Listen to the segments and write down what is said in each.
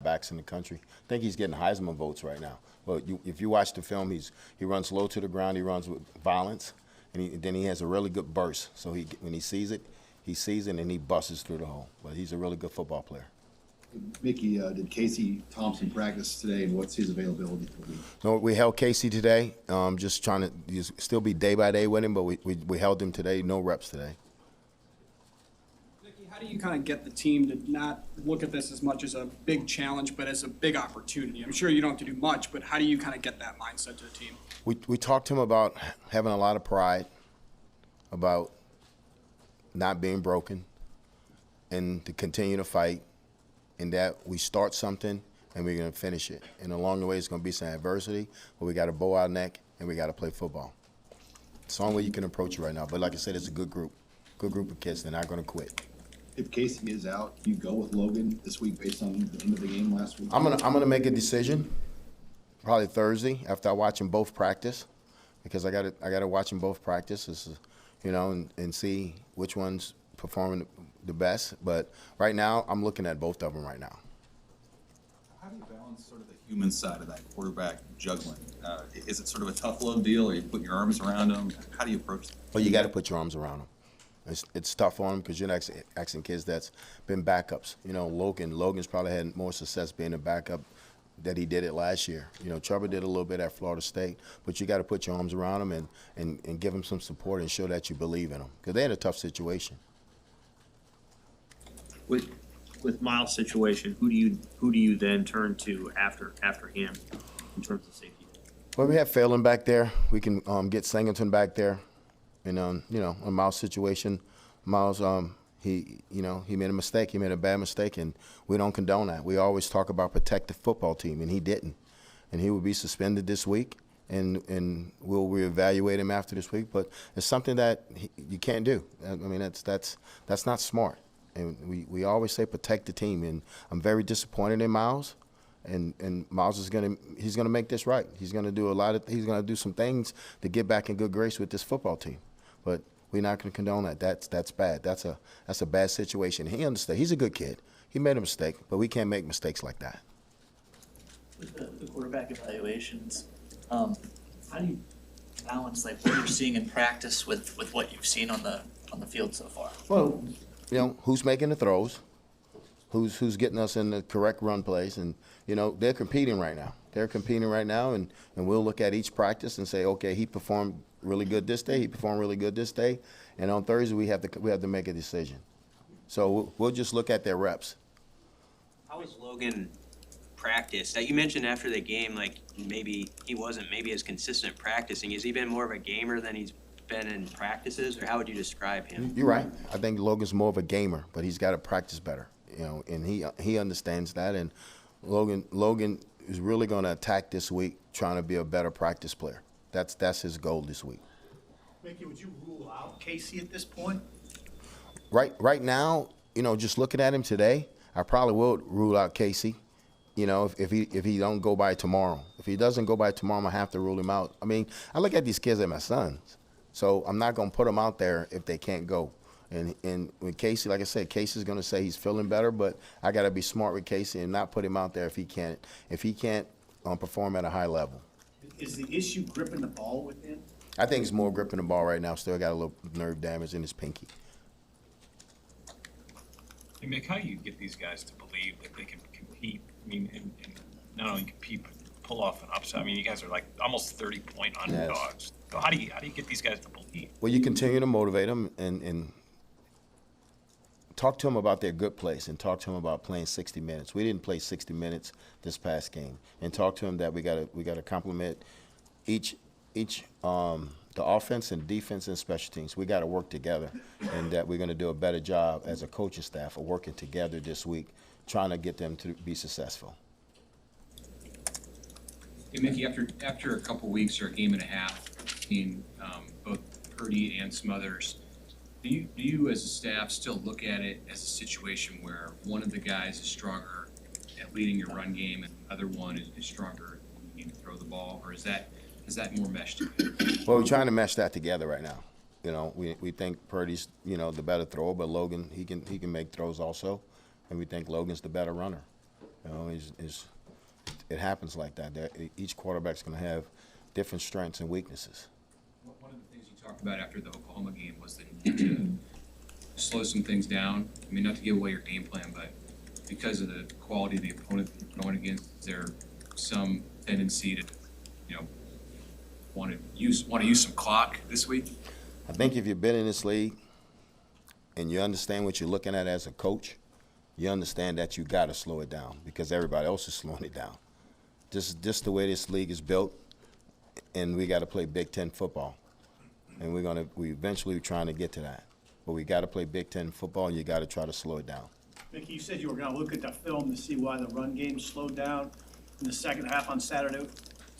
backs in the country. I think he's getting Heisman votes right now. But if you watch the film, he runs low to the ground. He runs with violence, and then he has a really good burst. So when he sees it, and he busts through the hole. But he's a really good football player. Mickey, did Casey Thompson practice today, and what's his availability for the week? No, we held Casey today. Just trying to still be day by day with him, but we held him today. No reps today. How do you kind of get the team to not look at this as much as a big challenge, but as a big opportunity? I'm sure you don't have to do much, but how do you kind of get that mindset to the team? We talked to him about having a lot of pride, about not being broken, and to continue to fight, and that we start something and we're going to finish it. And along the way, it's going to be some adversity, but we got to bow our neck and we got to play football. It's the only way you can approach it right now. But like I said, it's a good group of kids. They're not going to quit. If Casey is out, do you go with Logan this week based on the end of the game last week? I'm gonna make a decision probably Thursday after I watch them both practice, because I gotta watch them both practice, and see which one's performing the best. But right now, I'm looking at both of them right now. How do you balance sort of the human side of that quarterback juggling? Is it sort of a tough love deal, or you put your arms around them? How do you approach that? Well, you got to put your arms around them. It's tough on them because you're not asking kids that's been backups. Logan's probably had more success being a backup that he did it last year. Trevor did a little bit at Florida State, but you got to put your arms around them and give them some support and show that you believe in them, because they had a tough situation. With Miles' situation, who do you then turn to after him in terms of safety? Well, we have Phelan back there. We can get Singleton back there. And on Miles' situation, Miles, he made a mistake. He made a bad mistake, and we don't condone that. We always talk about protect the football team, and he didn't. And he will be suspended this week, and we'll reevaluate him after this week. But it's something that you can't do. I mean, that's not smart. And we always say protect the team. And I'm very disappointed in Miles. And Miles he's gonna make this right. He's gonna do some things to get back in good grace with this football team. But we're not gonna condone that. That's bad. That's a bad situation. He understands. He's a good kid. He made a mistake, but we can't make mistakes like that. With the quarterback evaluations, how do you balance what you're seeing in practice with what you've seen on the field so far? Well, who's making the throws, who's getting us in the correct run plays, and they're competing right now. And we'll look at each practice and say, okay, he performed really good this day. He performed really good this day, and on Thursday we have to make a decision. So we'll just look at their reps. How was Logan practice? You mentioned after the game, maybe he wasn't as consistent practicing. Has he been more of a gamer than he's been in practices, or how would you describe him? You're right. I think Logan's more of a gamer, but he's got to practice better. And he understands that. And Logan is really going to attack this week, trying to be a better practice player. That's his goal this week. Mickey, would you rule out Casey at this point? Right now, just looking at him today, I probably will rule out Casey. If he don't go by tomorrow. If he doesn't go by tomorrow, I'm gonna have to rule him out. I mean, I look at these kids as my sons, so I'm not gonna put them out there if they can't go. And with Casey, like I said, Casey's gonna say he's feeling better, but I gotta be smart with Casey and not put him out there if he can't perform at a high level. Is the issue gripping the ball with him? I think it's more gripping the ball right now. Still got a little nerve damage in his pinky. Hey, Mick, how do you get these guys to believe that they can compete? I mean, and not only compete, but pull off an upset. I mean, you guys are like almost 30-point underdogs. Yes. So how do you get these guys to believe? Well, you continue to motivate them and talk to them about their good plays and talk to them about playing 60 minutes. We didn't play 60 minutes this past game, and talk to them that we gotta complement each the offense and defense and special teams. We got to work together, and that we're going to do a better job as a coaching staff of working together this week, trying to get them to be successful. Hey, Mickey, after a couple weeks or a game and a half, between both Purdy and Smothers, do you as a staff still look at it as a situation where one of the guys is stronger at leading your run game and the other one is stronger when you need to throw the ball, or is that more meshed together? Well, we're trying to mesh that together right now. We think Purdy's the better thrower, but Logan he can make throws also, and we think Logan's the better runner. You know, it happens like that. Each quarterback's going to have different strengths and weaknesses. One of the things you talked about after the Oklahoma game was the need to slow some things down. I mean, not to give away your game plan, but because of the quality of the opponent that you're going against, is there some tendency to, want to use some clock this week? I think if you've been in this league and you understand what you're looking at as a coach, you understand that you got to slow it down because everybody else is slowing it down. Just the way this league is built, and we got to play Big Ten football, and we eventually trying to get to that. But we got to play Big Ten football, and you got to try to slow it down. Mickey, you said you were gonna look at the film to see why the run game slowed down in the second half on Saturday. Did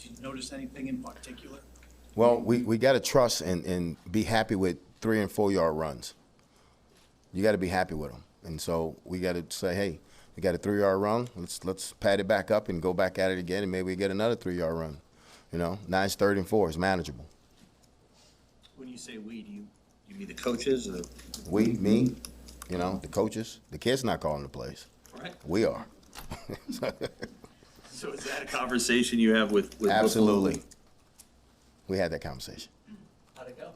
you notice anything in particular? Well, we got to trust and be happy with 3 and 4 yard runs. You got to be happy with them, and so we got to say, hey, we got a 3 yard run. Let's pad it back up and go back at it again, and maybe we get another 3 yard run. Now it's 3rd and 4. It's manageable. When you say we, do you mean the coaches or? Me, the coaches. The kids not calling the plays. Right. We are. So is that a conversation you have with Absolutely. We had that conversation. How'd it go?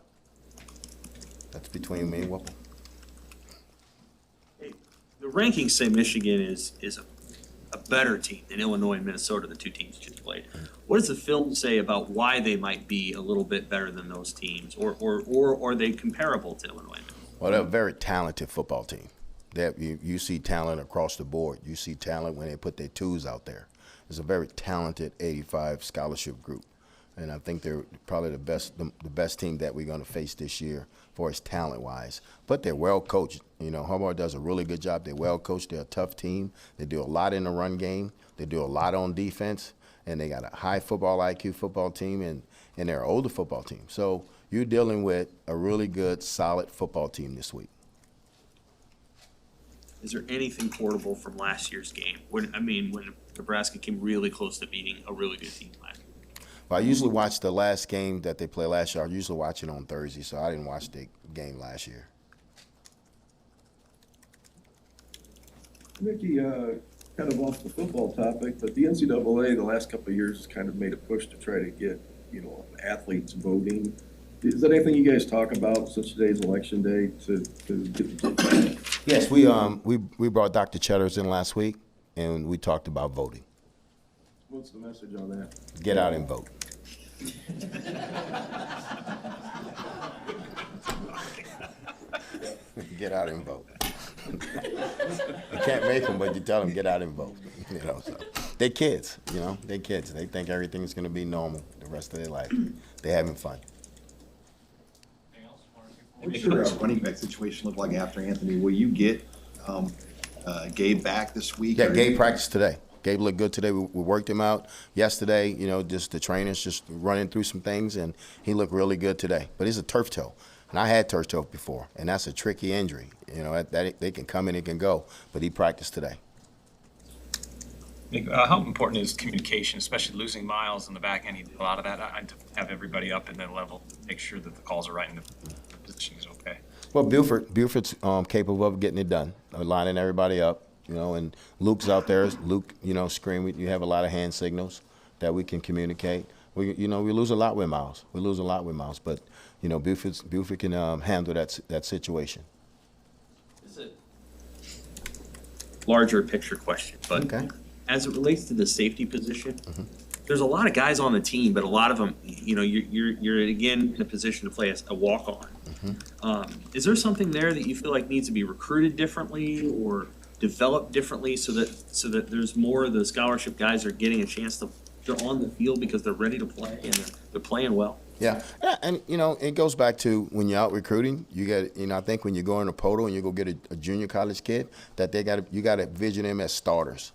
That's between me and Whipple. Hey, the rankings say Michigan is a better team than Illinois and Minnesota, the two teams just played. What does the film say about why they might be a little bit better than those teams, or are they comparable to Illinois? Well, they're a very talented football team. You see talent across the board. You see talent when they put their twos out there. It's a very talented 85 scholarship group, and I think they're probably the best team that we're going to face this year for its talent-wise. But they're well coached. Harbaugh does a really good job. They're well coached. They're a tough team. They do a lot in the run game. They do a lot on defense, and they got a high football IQ football team, and they're an older football team. So you're dealing with a really good, solid football team this week. Is there anything portable from last year's game? When Nebraska came really close to beating a really good team last year. Well, I usually watch the last game that they played last year. I usually watch it on Thursday, so I didn't watch the game last year. Mickey, kind of off the football topic, but the NCAA the last couple of years has kind of made a push to try to get, athletes voting. Is that anything you guys talk about since today's election day to get the vote? Yes, we brought Dr. Cheddars in last week, and we talked about voting. What's the message on that? Get out and vote. Get out and vote. You can't make them, but you tell them get out and vote. So they're kids. They're kids. They think everything's going to be normal the rest of their life. They're having fun. What's your running back situation look like after Anthony? Will you get Gabe back this week? Yeah, Gabe practiced today. Gabe looked good today. We worked him out yesterday. Just the trainers just running through some things, and he looked really good today. But it's a turf toe, and I had turf toe before, and that's a tricky injury. That they can come and it can go. But he practiced today. How important is communication, especially losing Miles in the back end? He did a lot of that. I have everybody up in that level, make sure that the calls are right and the position is okay. Well, Buford's capable of getting it done, lining everybody up, and Luke's out there. Luke, scream. You have a lot of hand signals that we can communicate. We lose a lot with Miles. But Buford can handle that situation. It's a larger picture question, but Okay. as it relates to the safety position, there's a lot of guys on the team, but a lot of them, you're again in a position to play a walk-on. Is there something there that you feel like needs to be recruited differently or developed differently so that there's more of the scholarship guys are getting a chance to they're on the field because they're ready to play and they're playing well? Yeah, and it goes back to when you're out recruiting. You got, I think when you go in a portal and you go get a junior college kid, that you got to vision them as starters.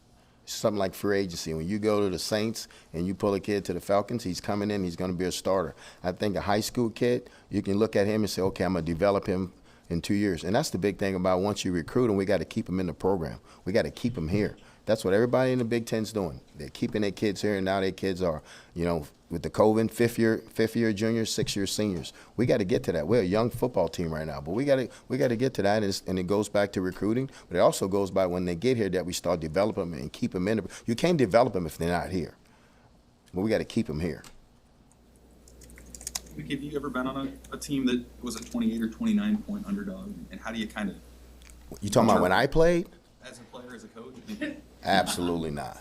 Something like free agency. When you go to the Saints and you pull a kid to the Falcons, he's coming in, he's going to be a starter. I think a high school kid, you can look at him and say, okay, I'm going to develop him in 2 years. And that's the big thing about once you recruit him, we got to keep him in the program. We got to keep him here. That's what everybody in the Big Ten's doing. They're keeping their kids here, and now their kids are, with the COVID, fifth year juniors, 6-year seniors. We got to get to that. We're a young football team right now, but we got to get to that, and it goes back to recruiting, but it also goes by when they get here that we start developing them and keep them in. You can't develop them if they're not here, but we got to keep them here. Mickey, have you ever been on a team that was a 28 or 29 point underdog? And how do you kind of... You talking about when I played? As a player, as a coach? Absolutely not.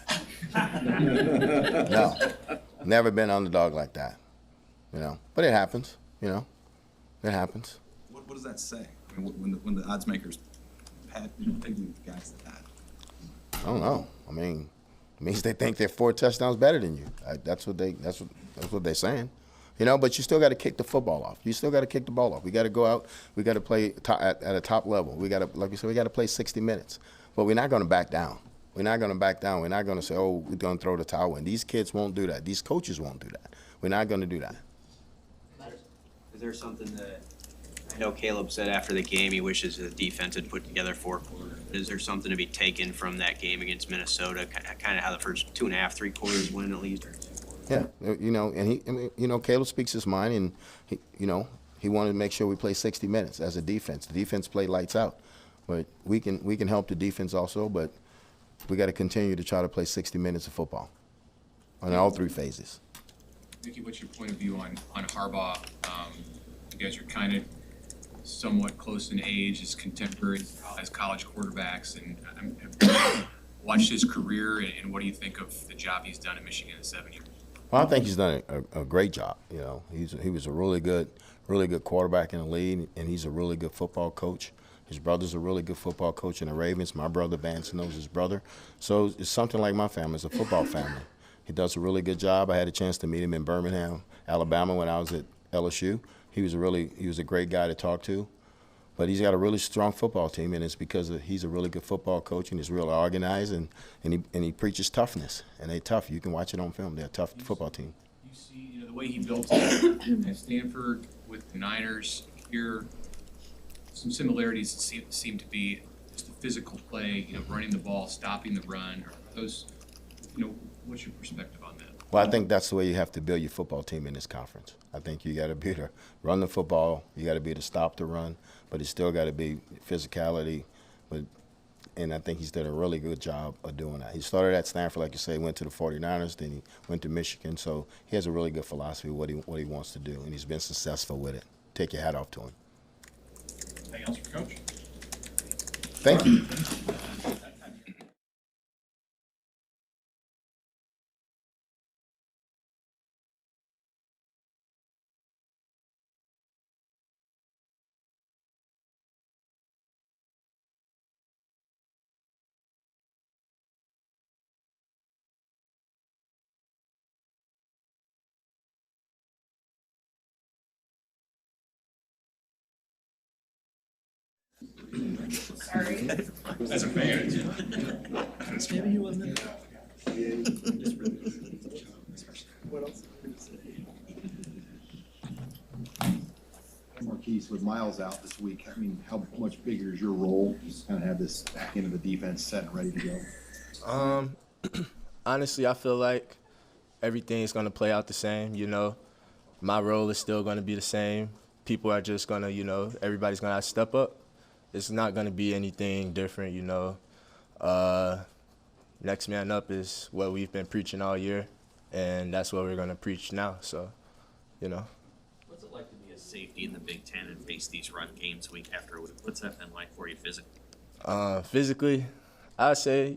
No, never been underdog like that, But it happens, It happens. What does that say? I mean, when the odds makers take these guys to that? I don't know. I mean, it means they think they're 4 touchdowns better than you. That's what they're saying. But you still got to kick the football off. You still got to kick the ball off. We got to go out. We got to play at a top level. We got to, like you said, we got to play 60 minutes. But we're not going to back down. We're not going to back down. We're not going to say, oh, we're going to throw the towel in. These kids won't do that. These coaches won't do that. We're not going to do that. Is there something that, I know Caleb said after the game he wishes the defense had put together 4 quarters. Is there something to be taken from that game against Minnesota, kind of how the first 2.5, 3 quarters went at least? Yeah, and Caleb speaks his mind, and he wanted to make sure we play 60 minutes as a defense. The defense played lights out, but we can help the defense also, but we got to continue to try to play 60 minutes of football on all 3 phases. Mickey, what's your point of view on Harbaugh? You guys are kind of somewhat close in age as contemporaries, as college quarterbacks, and I've watched his career, and what do you think of the job he's done in Michigan in 7 years? Well, I think he's done a great job. He was a really good quarterback in the league, and he's a really good football coach. His brother's a really good football coach in the Ravens. My brother Vance knows his brother, so it's something like my family. It's a football family. He does a really good job. I had a chance to meet him in Birmingham, Alabama, when I was at LSU. He was a great guy to talk to. But he's got a really strong football team, and it's because he's a really good football coach, and he's real organized, and he preaches toughness. And they're tough. You can watch it on film. They're a tough football team. You see, the way he built it at Stanford with the Niners here, some similarities seem to be just the physical play, running the ball, stopping the run. Those, what's your perspective on that? Well, I think that's the way you have to build your football team in this conference. I think you got to be able to run the football. You got to be able to stop the run, but it's still got to be physicality. And I think he's done a really good job of doing that. He started at Stanford, like you say, went to the 49ers, then he went to Michigan. So he has a really good philosophy of what he wants to do, and he's been successful with it. Take your hat off to him. Anything else for Coach? Thank you. Sorry. As a fan. Maybe he wasn't. What else? Marquise, with Miles out this week, I mean, how much bigger is your role? Just kind of have this back end of the defense set and ready to go. Honestly, I feel like everything's going to play out the same. My role is still going to be the same. People are just going to, everybody's going to have to step up. It's not going to be anything different, Next man up is what we've been preaching all year, and that's what we're going to preach now. So, What's it like to be a safety in the Big Ten and face these run games week after week? What's that been like for you physically? Physically, I'd say,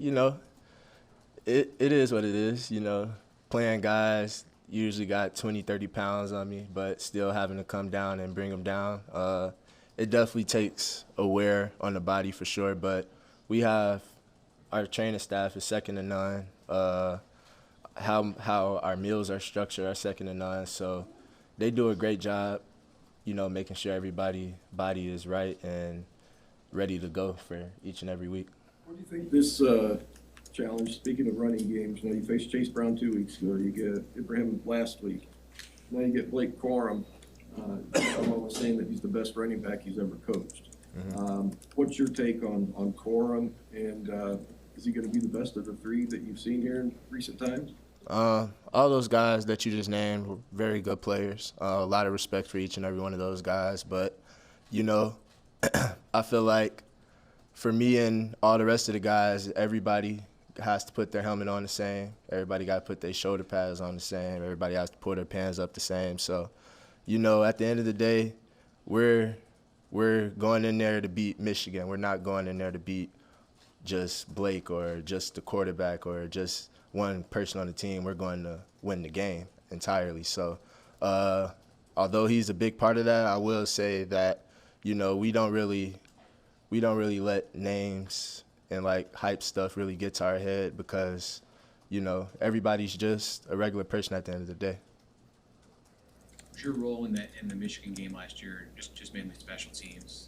it is what it is. Playing guys usually got 20, 30 pounds on me, but still having to come down and bring them down. It definitely takes a wear on the body for sure, but we have our training staff is second to none. How our meals are structured are second to none. So they do a great job, making sure everybody's body is right and ready to go for each and every week. What do you think this challenge, speaking of running games, you faced Chase Brown 2 weeks ago, you get Ibrahim last week, now you get Blake Corum. Someone was saying that he's the best running back he's ever coached. Mm-hmm. What's your take on Corum, and Is he gonna be the best of the three that you've seen here in recent times? All those guys that you just named were very good players. A lot of respect for each and every one of those guys. But, you know, I feel like for me and all the rest of the guys, everybody has to put their helmet on the same. Everybody got to put their shoulder pads on the same. Everybody has to pull their pants up the same. So, you know, at the end of the day, we're going in there to beat Michigan. We're not going in there to beat just Blake or just the quarterback or just one person on the team. We're going to win the game entirely. So, although he's a big part of that, I will say that, you know, we don't really let names and like hype stuff really get to our head because, you know, everybody's just a regular person at the end of the day. What's your role in the Michigan game last year? Just mainly special teams.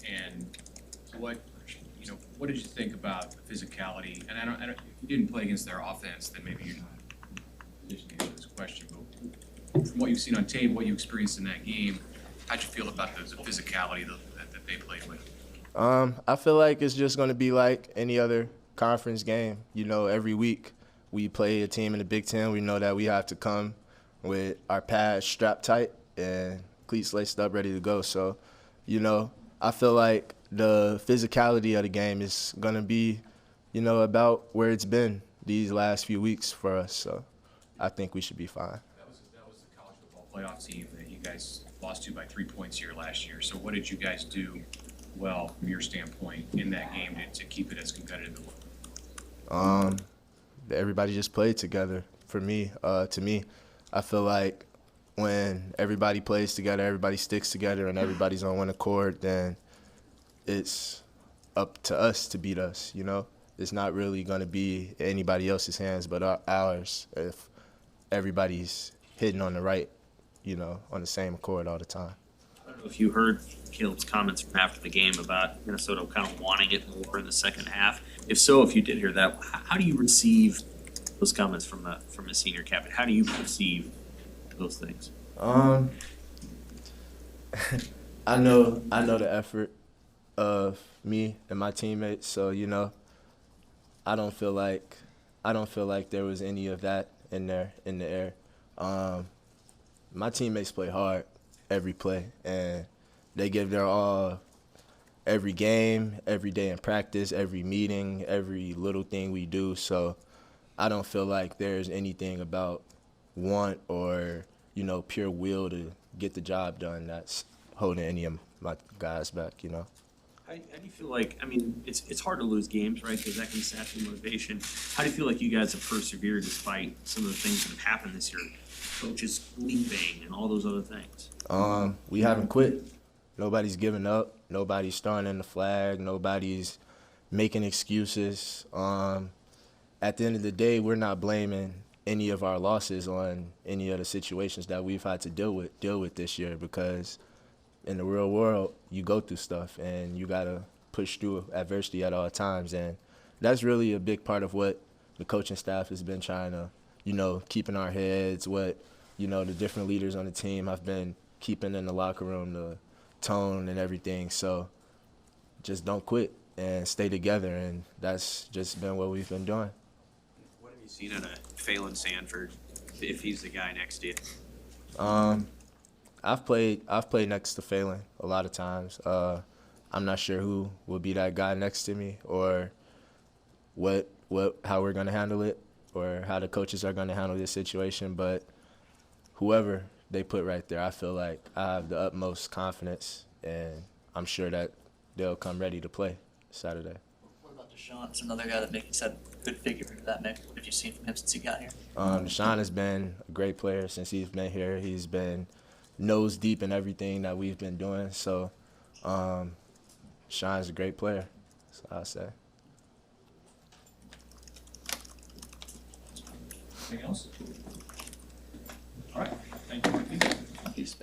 And what what did you think about the physicality? And I don't if you didn't play against their offense, then maybe you're not in a position to answer this question. But from what you've seen on tape, what you experienced in that game, how'd you feel about the physicality that they played with? I feel like it's just going to be like any other conference game. You know, every week we play a team in the Big Ten. We know that we have to come with our pads strapped tight and cleats laced up, ready to go. So, you know, I feel like the physicality of the game is going to be, you know, about where it's been these last few weeks for us. So I think we should be fine. That was the college football playoff team that you guys lost to by 3 points here last year. So what did you guys do well from your standpoint in that game to keep it as competitive as it was? Everybody just played together. For me, to me, I feel like when everybody plays together, everybody sticks together, and everybody's on one accord, then it's up to us to beat us, you know? It's not really going to be anybody else's hands but ours if everybody's hitting on the right, you know, on the same accord all the time. I don't know if you heard Caleb's comments from after the game about Minnesota kind of wanting it more in the second half. If so, if you did hear that, how do you receive those comments from a senior captain? How do you perceive those things? I know the effort of me and my teammates, so you know, I don't feel like there was any of that in the air. My teammates play hard every play, and they give their all every game, every day in practice, every meeting, every little thing we do. So I don't feel like there's anything about want or, you know, pure will to get the job done that's holding any of my guys back, you know. How do you feel like, I mean, it's hard to lose games, right, because that can sap your motivation. How do you feel like you guys have persevered despite some of the things that have happened this year? Coaches leaving and all those other things. We haven't quit. Nobody's giving up. Nobody's throwing in the flag. Nobody's making excuses. At the end of the day, we're not blaming any of our losses on any of the situations that we've had to deal with this year, because in the real world, you go through stuff and you got to push through adversity at all times. And that's really a big part of what the coaching staff has been trying to, you know, keep in our heads, what, you know, the different leaders on the team have been keeping in the locker room, the tone and everything. So just don't quit and stay together. And that's just been what we've been doing. What have you seen out of Phelan Sanford, if he's the guy next to you? I've played next to Phelan a lot of times. I'm not sure who will be that guy next to me or how we're gonna handle it or how the coaches are gonna handle this situation, but whoever they put right there, I feel like I have the utmost confidence, and I'm sure that they'll come ready to play Saturday. What about Deshaun? It's another guy that makes a good figure into that mix. What have you seen from him since he got here? Deshaun has been a great player since he's been here. He's been nose deep in everything that we've been doing. So, Deshaun's a great player, that's what I'll say. Anything else? All right, thank you. Peace,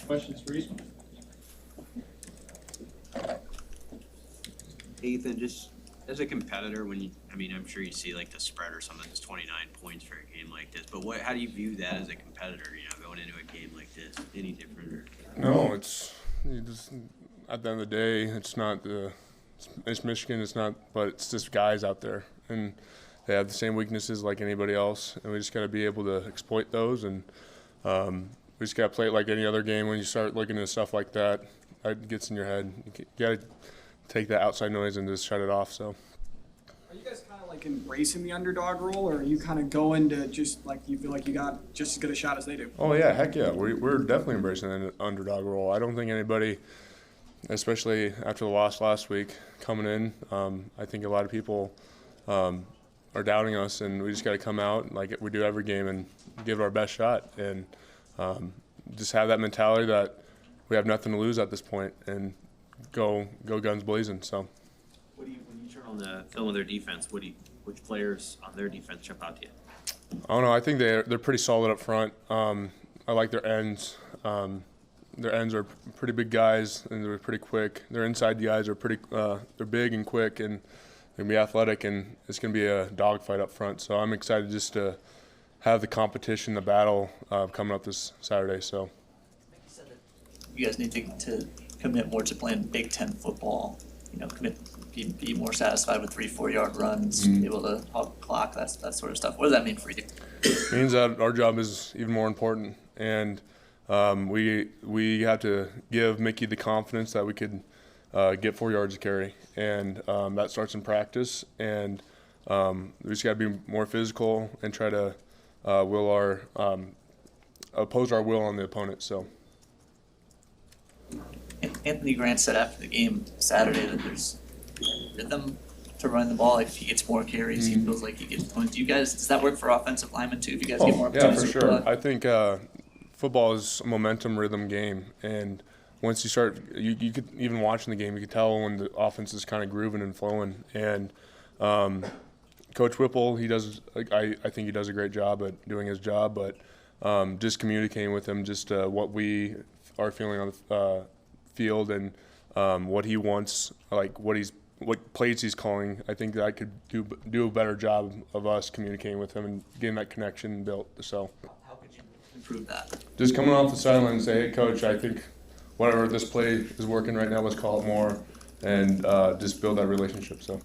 Questions for Eastman? Ethan, just as a competitor, I'm sure you see like the spread or something, it's 29 points for a game like this, but how do you view that as a competitor, going into a game like this? Any different or? No, at the end of the day, it's Michigan, but it's just guys out there, and they have the same weaknesses like anybody else, and we just got to be able to exploit those, and we just got to play it like any other game. When you start looking at stuff like that, it gets in your head. You got to take that outside noise and just shut it off. So. Are you guys kind of like embracing the underdog role, or are you kind of going to just like you feel like you got just as good a shot as they do? Oh yeah, heck yeah, we're definitely embracing the underdog role. I don't think anybody, especially after the loss last week, coming in, I think a lot of people are doubting us, and we just got to come out like we do every game and give it our best shot, and just have that mentality that we have nothing to lose at this point, and go guns blazing. So. When you turn on the film of their defense, which players on their defense jump out to you? I don't know. I think they're pretty solid up front. I like their ends. Their ends are pretty big guys, and they're pretty quick. Their inside guys are pretty. They're big and quick, and they're gonna be athletic, and it's gonna be a dogfight up front. So I'm excited just to have the competition, the battle coming up this Saturday. So. You guys need to commit more to playing Big Ten football. Be more satisfied with 3-4 yard runs, be able to hog the clock, that sort of stuff. What does that mean for you? It means that our job is even more important, and we have to give Mickey the confidence that we could get 4 yards of carry, and that starts in practice. And we just got to be more physical and try to oppose our will on the opponent. So. Anthony Grant said after the game Saturday that there's rhythm to run the ball. If he gets more carries, he feels like he gets points. Does that work for offensive linemen too? If you guys get more yeah, opportunities? for sure. I think football is a momentum rhythm game, and once you start, you could even watching the game, you could tell when the offense is kind of grooving and flowing. And Coach Whipple, I think he does a great job at doing his job, but just communicating with him, just what we are feeling on the field, and what he wants, like what plays he's calling. I think that I could do a better job of us communicating with him and getting that connection built. So How could you improve that? just coming off the sideline and say, hey, Coach, I think whatever this play is working right now, let's call it more, and just build that relationship. So.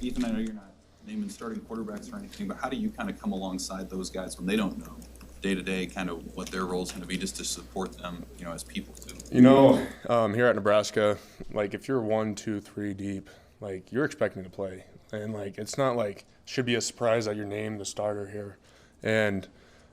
Ethan, I know you're not naming starting quarterbacks or anything, but how do you kind of come alongside those guys when they don't know day-to-day kind of what their role is going to be, just to support them, as people too? Here at Nebraska, like if you're 1, 2, 3 deep, like you're expecting to play, and like it's not like should be a surprise that you're named the starter here. And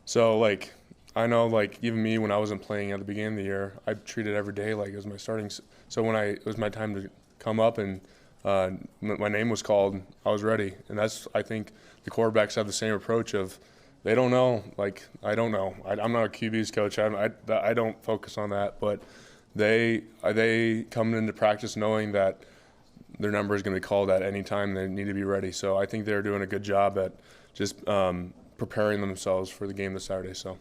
so like I know like even me when I wasn't playing at the beginning of the year, I treated every day like it was my starting. So when it was my time to come up and my name was called, I was ready. And I think the quarterbacks have the same approach of they don't know. Like I don't know. I'm not a QB's coach. I don't focus on that. But they come into practice knowing that their number is going to be called at any time. They need to be ready. So I think they're doing a good job at just preparing themselves for the game this Saturday. So.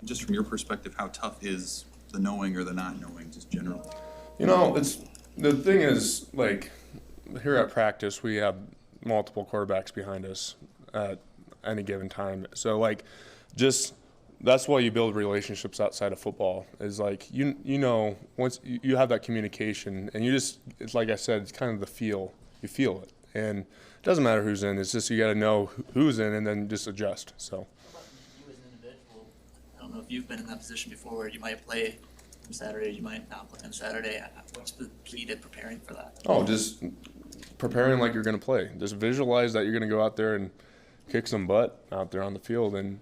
Just from your perspective, how tough is the knowing or the not knowing, just generally? The thing is, like, here at practice, we have multiple quarterbacks behind us at any given time. So, like, just that's why you build relationships outside of football is, like, once you have that communication and it's like I said, it's kind of the feel. You feel it. And it doesn't matter who's in. It's just you got to know who's in and then just adjust. So. You as an individual, I don't know if you've been in that position before where you might play on Saturday, you might not play on Saturday. What's the key to preparing for that? Oh, just preparing like you're going to play. Just visualize that you're going to go out there and kick some butt out there on the field and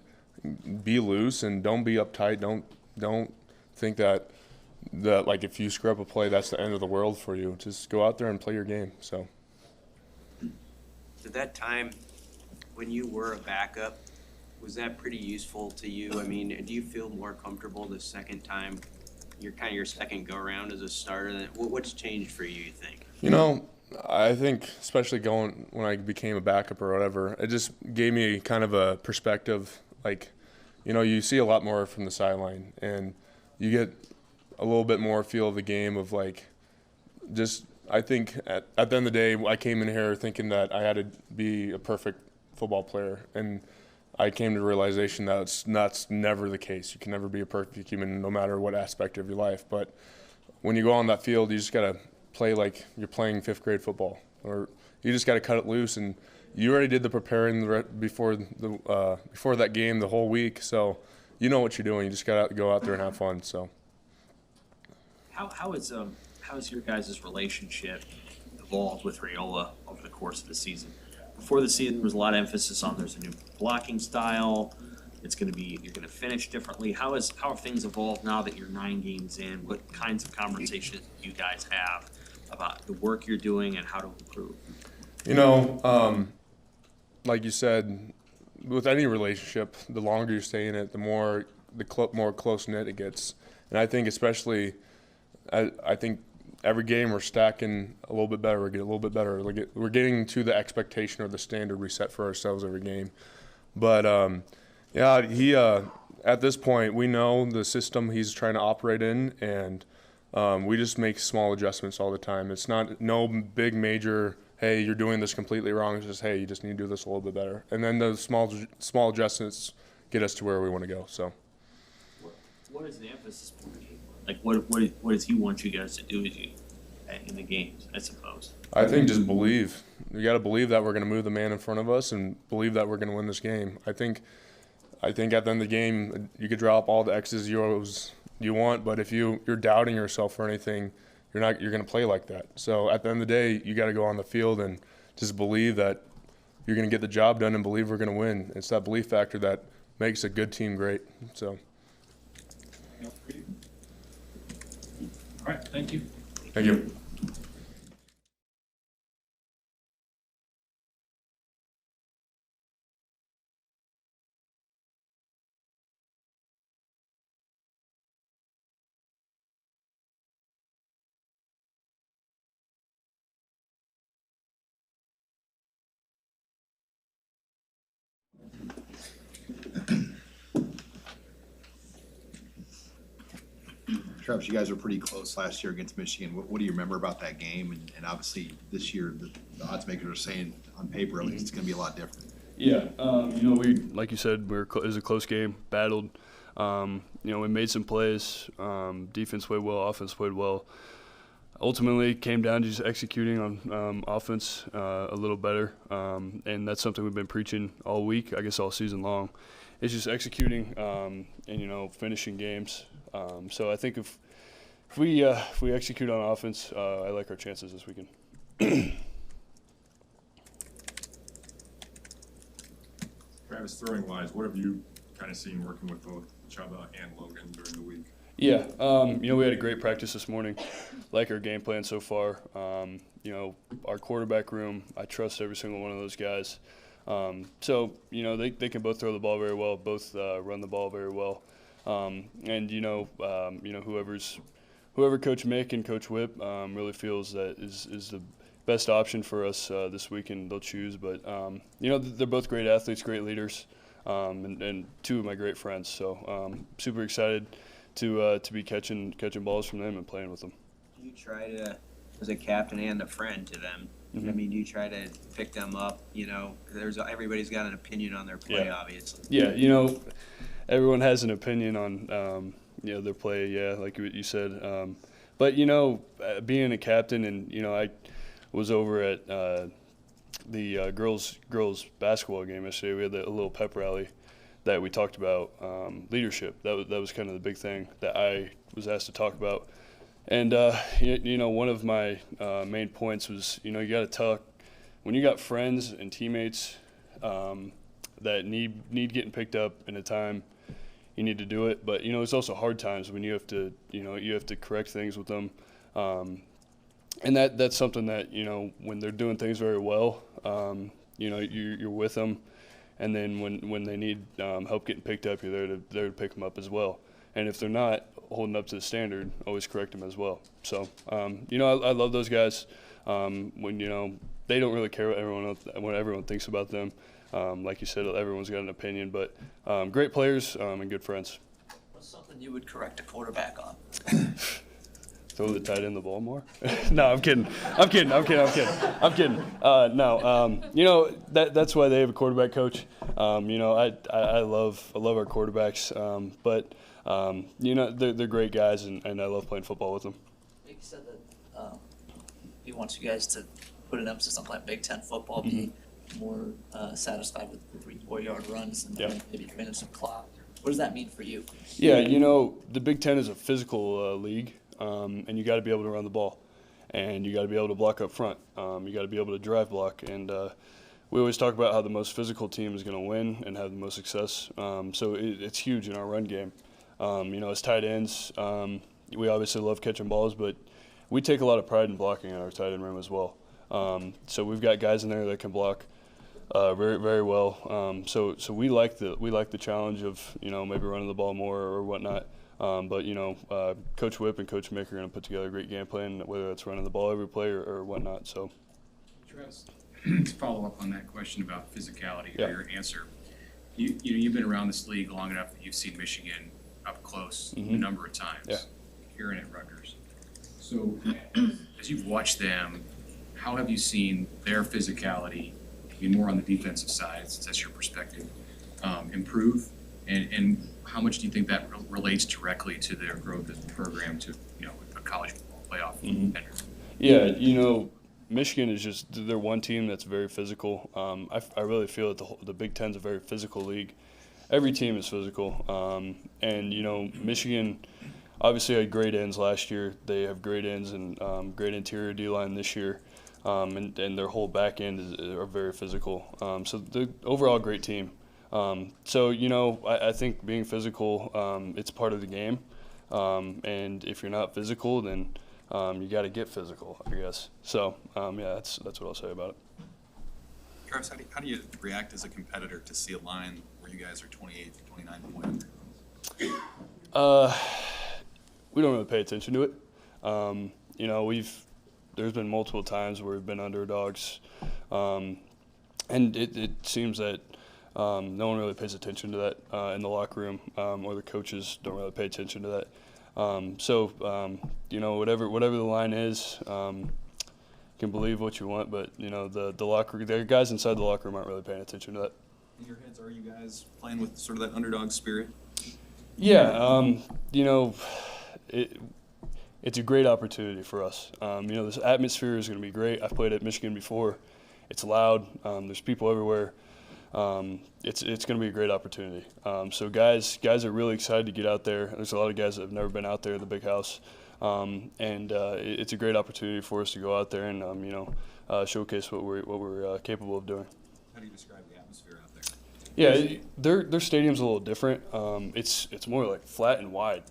be loose and don't be uptight. Don't think that like if you screw up a play, that's the end of the world for you. Just go out there and play your game. So. At that time, when you were a backup, was that pretty useful to you? I mean, do you feel more comfortable the second time? You're kind of your second go-around as a starter. What's changed for you think? I think especially going when I became a backup or whatever, it just gave me kind of a perspective. Like, you see a lot more from the sideline, and you get a little bit more feel of the game of like, just I think at the end of the day, I came in here thinking that I had to be a perfect football player, and I came to the realization that that's never the case. You can never be a perfect human, no matter what aspect of your life. But when you go on that field, you just gotta play like you're playing 5th grade football, or you just gotta cut it loose. And you already did the preparing before that game the whole week, so you know what you're doing. You just gotta go out there and have fun. So How has your guys' relationship evolved with Raiola over the course of the season? Before the season, there was a lot of emphasis on there's a new blocking style. You're gonna finish differently. How have things evolved now that you're 9 games in? What kinds of conversations do you guys have about the work you're doing and how to improve? Like you said, with any relationship, the longer you stay in it, the more close knit it gets. And I think especially, I think every game we're stacking a little bit better. We're getting a little bit better. We're getting to the expectation or the standard we set for ourselves every game. But yeah, he at this point we know the system he's trying to operate in, and we just make small adjustments all the time. It's no big major, hey, you're doing this completely wrong. It's just, hey, you just need to do this a little bit better. And then the small adjustments get us to where we want to go. So What is the emphasis point? Like, what does he want you guys to do in the games, I suppose? I think just believe. You got to believe that we're going to move the man in front of us and believe that we're going to win this game. I think at the end of the game, you could drop all the X's, O's you want, but if you're doubting yourself or anything, you're going to play like that. So at the end of the day, you got to go on the field and just believe that you're going to get the job done and believe we're going to win. It's that belief factor that makes a good team great. So. All right, thank you. Thank you. Travis, you guys were pretty close last year against Michigan. What do you remember about that game? And obviously this year, the odds makers are saying on paper at least it's going to be a lot different. Yeah, we like you said, it was a close game, battled. We made some plays. Defense played well, offense played well. Ultimately, it came down to just executing on offense a little better, and that's something we've been preaching all week, I guess all season long. It's just executing and finishing games. So I think if we execute on offense, I like our chances this weekend. Travis, throwing wise, what have you kind of seen working with both Chuba and Logan during the week? Yeah, we had a great practice this morning. Like our game plan so far. Our quarterback room, I trust every single one of those guys. So they can both throw the ball very well, both run the ball very well. Whoever Coach Mick and Coach Whip really feels that is the best option for us this week, and they'll choose. But they're both great athletes, great leaders, and two of my great friends. So super excited to be catching balls from them and playing with them. Do you try to, as a captain and a friend to them, Mm-hmm. I mean, do you try to pick them up? Everybody's got an opinion on their play, Yeah. obviously. Yeah, everyone has an opinion on their play. Yeah, like you said. But being a captain, and I was over at the girls basketball game yesterday. We had a little pep rally that we talked about leadership. That was kind of the big thing that I was asked to talk about. And one of my main points was you got to talk when you got friends and teammates that need getting picked up in a time. You need to do it, but it's also hard times when you have to correct things with them, and that's something that when they're doing things very well, you're with them, and then when they need help getting picked up, you're there to pick them up as well. And if they're not holding up to the standard, always correct them as well. So I love those guys. when they don't really care what everyone thinks about them. Like you said, everyone's got an opinion, but great players and good friends. What's something you would correct a quarterback on? Throw the tight end the ball more? No, I'm kidding. No, that's why they have a quarterback coach. I love our quarterbacks, but they're great guys, and I love playing football with them. You said that he wants you guys to put an emphasis on playing Big Ten football, be more satisfied with the 3-4 yard runs, and maybe finish some clock. What does that mean for you? Yeah, the Big Ten is a physical league. And you got to be able to run the ball, and you got to be able to block up front. You got to be able to drive block, and we always talk about how the most physical team is going to win and have the most success. So it's huge in our run game. As tight ends, we obviously love catching balls, but we take a lot of pride in blocking in our tight end room as well. So we've got guys in there that can block very, very well. So we like the challenge of maybe running the ball more or whatnot. But Coach Whip and Coach Mick are going to put together a great game plan, whether it's running the ball every play or whatnot. So, Travis, to follow up on that question about physicality or your answer, you've been around this league long enough that you've seen Michigan up close a number of times. Here and at Rutgers. So, as you've watched them, how have you seen their physicality, more on the defensive side, since that's your perspective, improve? And how much do you think that relates directly to their growth as a program to, a college football playoff contender? Yeah, Michigan is they're one team that's very physical. I really feel that the Big Ten's a very physical league. Every team is physical. And Michigan obviously had great ends last year. They have great ends and great interior D-line this year. And their whole back end are very physical. So they're overall great team. I think being physical, it's part of the game. And if you're not physical, then you got to get physical, I guess. So, that's what I'll say about it. Travis, how do you react as a competitor to see a line where you guys are 28 to 29 point underdogs? We don't really pay attention to it. There's been multiple times where we've been underdogs, and it seems that no one really pays attention to that in the locker room, or the coaches don't really pay attention to that. Whatever the line is, you can believe what you want, but the guys inside the locker room aren't really paying attention to that. In your heads, are you guys playing with sort of that underdog spirit? Yeah, it's a great opportunity for us. This atmosphere is going to be great. I've played at Michigan before. It's loud. There's people everywhere. It's going to be a great opportunity. So guys are really excited to get out there. There's a lot of guys that have never been out there in the big house. It's a great opportunity for us to go out there and, showcase what we're capable of doing. How do you describe the atmosphere out there? Yeah, their stadium's a little different. It's more like flat and wide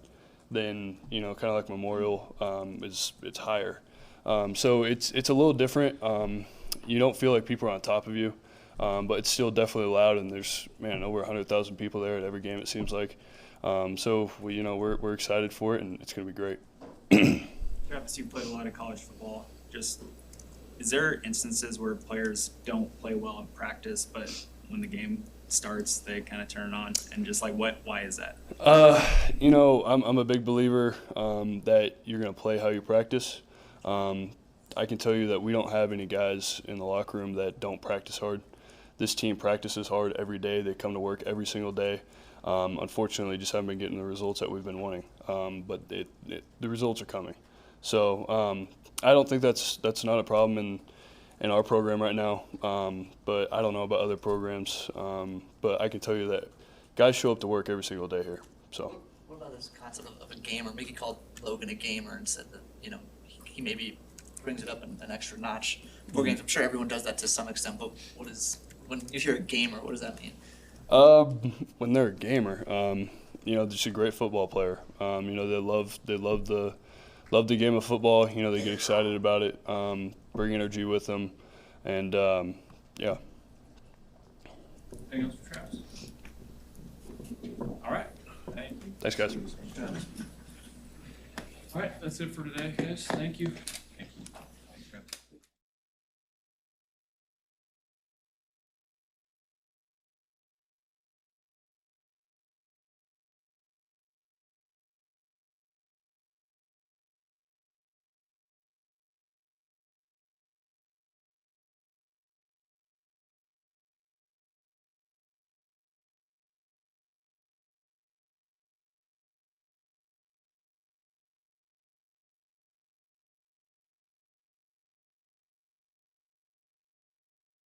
than, kind of like Memorial, it's higher. So it's a little different. You don't feel like people are on top of you. But it's still definitely loud, and there's over 100,000 people there at every game. It seems like, so we're excited for it, and it's going to be great. Travis, you played a lot of college football. Is there instances where players don't play well in practice, but when the game starts, they kind of turn it on, and why is that? I'm a big believer that you're going to play how you practice. I can tell you that we don't have any guys in the locker room that don't practice hard. This team practices hard every day. They come to work every single day. Unfortunately, just haven't been getting the results that we've been wanting. But the results are coming. So I don't think that's not a problem in our program right now. But I don't know about other programs. But I can tell you that guys show up to work every single day here. So. What about this concept of a gamer? Mickey called Logan a gamer and said that he maybe brings it up an extra notch before games. I'm sure everyone does that to some extent. But if you're a gamer, what does that mean? When they're a gamer, just a great football player. They love the game of football. They get excited about it, bring energy with them, and yeah. Anything else for Travis? All right. Thanks, guys. All right, that's it for today, guys. Thank you.